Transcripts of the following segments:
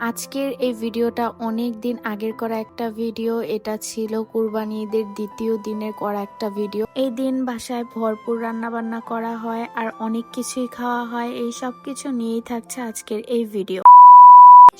আজকের এই ভিডিওটা অনেক দিন আগের করা একটা ভিডিও। এটা ছিল কুরবানি ঈদের দ্বিতীয় দিনের করা একটা ভিডিও। এই দিন বাসায় ভরপুর রান্না বান্না করা হয় আর অনেক কিছুই খাওয়া হয়। এই সব কিছু নিয়েই থাকছে আজকের এই ভিডিও।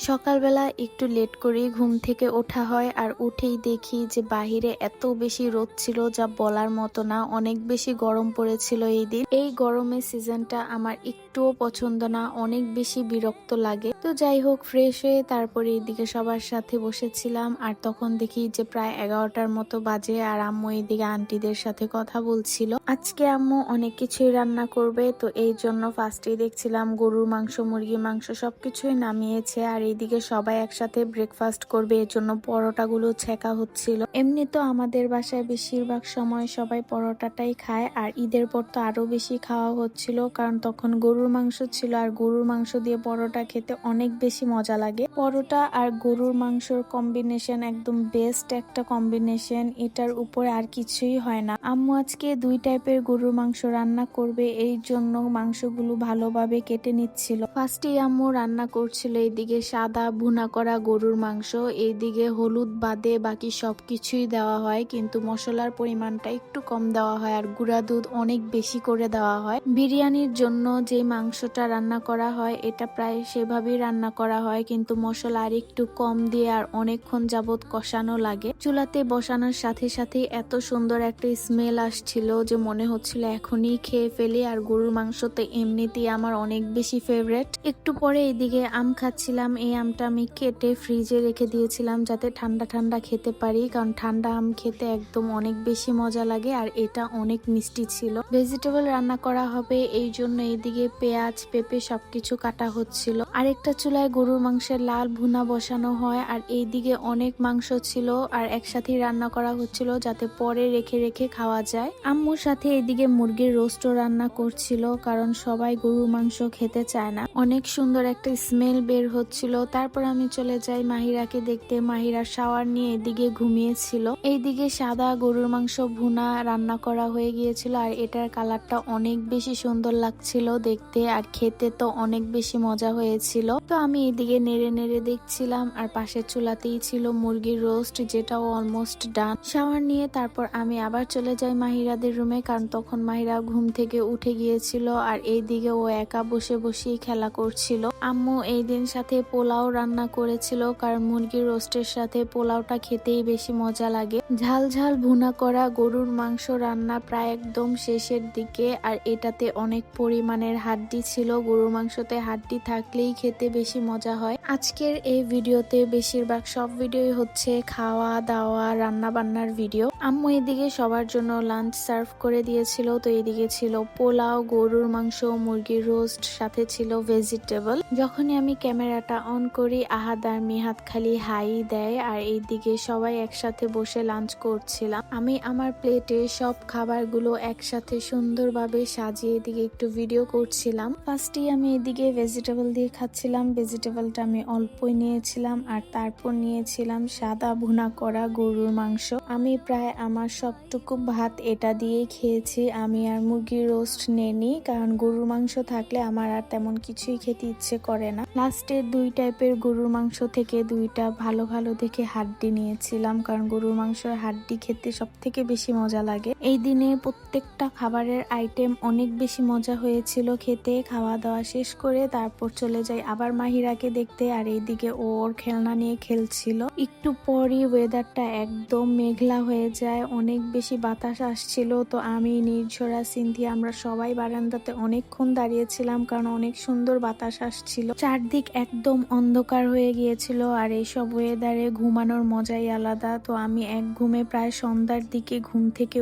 সকালবেলা একটু লেট করেই ঘুম থেকে ওঠা হয় আর উঠেই দেখি যে বাহিরে এত বেশি রোদ ছিল যা বলার মতো না। অনেক বেশি গরম পড়েছিল এই দিন। এই গরমের সিজনটা আমার একটুও পছন্দ না, অনেক বেশি বিরক্ত লাগে। তো যাই হোক, ফ্রেশ হয়ে তারপরে এইদিকে সবার সাথে বসেছিলাম আর তখন দেখি যে প্রায় 11টার মতো বাজে আর আম্মু এইদিকে আন্টিদের সাথে কথা বলছিল। আজকে আম্মু অনেক কিছুই রান্না করবে, তো এই জন্য ফার্স্টেই দেখছিলাম গরুর মাংস, মুরগির মাংস সবকিছুই নামিয়েছে আর এইদিকে সবাই একসাথে ব্রেকফাস্ট করবে, এর জন্য পরোটাগুলো ছেঁকা হচ্ছিল। এমনি তো আমাদের বাসায় বেশিরভাগ সময় সবাই পরোটাটাই খায় আর ঈদের পর তো আরো বেশি খাওয়া হচ্ছিল, কারণ তখন গরুর মাংস ছিল আর গরুর মাংস দিয়ে পরোটা খেতে অনেক বেশি মজা লাগে। পরোটা আর গরুর মাংসর কম্বিনেশন একদম বেস্ট একটা কম্বিনেশন, এটার উপরে আর কিছুই হয় না। আম্মু আজকে 2 টাইপের গরুর মাংস রান্না করবে, এই জন্য মাংসগুলো ভালোভাবে কেটে নিচ্ছিল। ফার্স্টে আম্মু রান্না করছিল এইদিকে সাদা ভুনা করা গরুর মাংস, এইদিকে হলুদ বাদে বাকি সবকিছুই দেওয়া হয়, কিন্তু মশলার পরিমাণটা একটু কম দেওয়া হয় আর গুঁড়া দুধ অনেক বেশি করে দেওয়া হয়। বিরিয়ানির জন্য যে মাংসটা রান্না করা হয় এটা প্রায় সেভাবেই রান্না করা হয়, কিন্তু মশলা আর একটু কম দিয়ে আর অনেকক্ষণ যাবত কষানো লাগে। চুলাতে বসানোর সাথে সাথে এত সুন্দর একটা স্মেল আসছিল যে মনে হচ্ছিল এখনই খেয়ে ফেলি। আর গরুর মাংস তো এমনিতেই আমার অনেক বেশি ফেভারিট। একটু পরে এইদিকে আম খাচ্ছিলাম, এই আমটা আমি কেটে ফ্রিজে রেখে দিয়েছিলাম যাতে ঠান্ডা ঠান্ডা খেতে পারি, কারণ ঠান্ডা আম খেতে একদম অনেক বেশি মজা লাগে আর এটা অনেক মিষ্টি ছিল। ভেজিটেবল রান্না করা হবে এই জন্য এইদিকে পেঁয়াজ পেঁপে সবকিছু কাটা হচ্ছিল। আরেকটা চুলায় গরুর মাংসের লাল ভুনা বসানো হয় আর এইদিকে অনেক মাংস ছিল আর একসাথে রান্না করা হচ্ছিল যাতে পরে রেখে রেখে খাওয়া যায়। আম্মুর সাথে এইদিকে মুরগির রোস্টও রান্না করছিল, কারণ সবাই গরুর মাংস খেতে চায় না। অনেক সুন্দর একটা স্মেল বের হচ্ছিল। তারপর আমি চলে যাই মাহিরাকে দেখতে। মাহিরা শাওয়ার নিয়ে এদিকে ঘুমিয়েছিল। এইদিকে সাদা গরুর মাংস ভুনা রান্না করা হয়ে গিয়েছিল আর এটার কালারটা অনেক বেশি সুন্দর লাগছিল দেখতে আর খেতে তো অনেক বেশি মজা হয়েছিল। তো আমি এদিকে নেড়ে নেড়ে দেখছিলাম আর পাশের চুলাতেই ছিল মুরগির রোস্ট, যেটাও অলমোস্ট ডান। শাওয়ার নিয়ে তারপর আমি আবার চলে যাই মাহিরাদের রুমে, কারণ তখন মাহিরা ঘুম থেকে উঠে গিয়েছিল আর এইদিকে ও একা বসে বসেই খেলা করছিল। আম্মু এই দিন সাথে পোলাও রান্না করেছিল, কারণ মুরগির রোস্টের সাথে পোলাওটা খেতেই বেশি মজা লাগে। ঝাল ঝাল ভুনা করা গরুর মাংস রান্না প্রায় একদম শেষের দিকে আর এটাতে অনেক পরিমাণের হাড্ডি ছিল। গরুর মাংসতে হাড্ডি থাকলেই খেতে বেশি মজা হয়। আজকের এই ভিডিওতে বেশিরভাগ সব ভিডিওই হচ্ছে খাওয়া দাওয়া রান্না বান্নার ভিডিও। আম্মু এদিকে সবার জন্য লাঞ্চ সার্ভ করে দিয়েছিল, তো এদিকে ছিল পোলাও, গরুর মাংস, মুরগির রোস্ট, সাথে ছিল ভেজিটেবল। যখনই আমি ক্যামেরাটা অন করি আহাদ আর মিহাদ খালি হাই দেয় আর এইদিকে সবাই একসাথে বসে লাঞ্চ করছিলাম। আমি আমার প্লেটে সব খাবারগুলো একসাথে সুন্দরভাবে সাজিয়ে এদিকে একটু ভিডিও করছিলাম। ফার্স্টেই আমি এদিকে ভেজিটেবল দিয়ে খাচ্ছিলাম। ভেজিটেবলটা আমি অল্পই নিয়েছিলাম আর তারপর নিয়েছিলাম সাদা ভুনা করা গরুর মাংস। আমি প্রায় আমার সবটুকু ভাত এটা দিয়ে খেয়েছি। আমি আর মুরগির রোস্ট নেইনি, কারণ গরুর মাংস থাকলে আমার আর তেমন কিছুই খেতে ইচ্ছে করে না। লাস্টে 2 টাইপের গরুর মাংস থেকে 2টা ভালো ভালো দেখে হাড্ডি নিয়েছিলাম, কারণ গরুর মাংসের হাড্ডি খেতে সব থেকে বেশি মজা লাগে। এই দিনে প্রত্যেকটা খাবারের আইটেম অনেক বেশি মজা হয়েছিল খেতে। খাওয়া দাওয়া শেষ করে তারপর চলে যাই আবার মাহিরাকে দেখতে আর এইদিকে ওর খেলনা নিয়ে খেলছিল। একটু পরই ওয়েদারটা একদম মেঘলা হয়ে যায়, অনেক বেশি বাতাস আসছিল। তো আমি, নির্ঝরা, সিনথিয়া আমরা সবাই বারান্দাতে অনেকক্ষণ দাঁড়িয়েছিলাম, কারণ অনেক সুন্দর বাতাস আসছিল। চারদিক একদম অন্ধকার হয়ে গিয়েছিল আর এইসব ওয়েদারে ঘুমানোর মজাই আলাদা। তো আমি এক ঘুমে প্রায় সন্ধ্যার দিকে ঘুম থেকে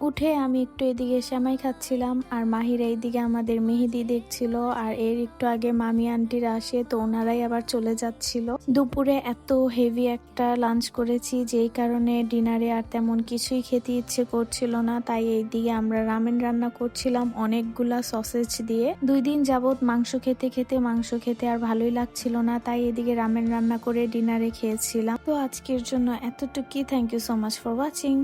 উঠে আমি একটু এদিকে সেমাই খাচ্ছিলাম আর মাহিরা এইদিকে আমাদের মেহেদি দেখছিল। আর এর একটু আগে মামি আন্টিরা আসে, তো ওনারাই আবার চলে যাচ্ছিল। দুপুরে এত হেভি একটা লাঞ্চ করেছি যেই কারণে ডিনারে আর তেমন কিছুই খেতে ইচ্ছে করছিল না, তাই এইদিকে আমরা রামেন রান্না করছিলাম অনেকগুলা সসেজ দিয়ে। 2 দিন যাবত মাংস খেতে আর ভালোই লাগছিল না, তাই এদিকে রামেন রান্না করে ডিনারে খেয়েছিলাম। তো আজকের জন্য এতটুকুই। Thank you so much for watching.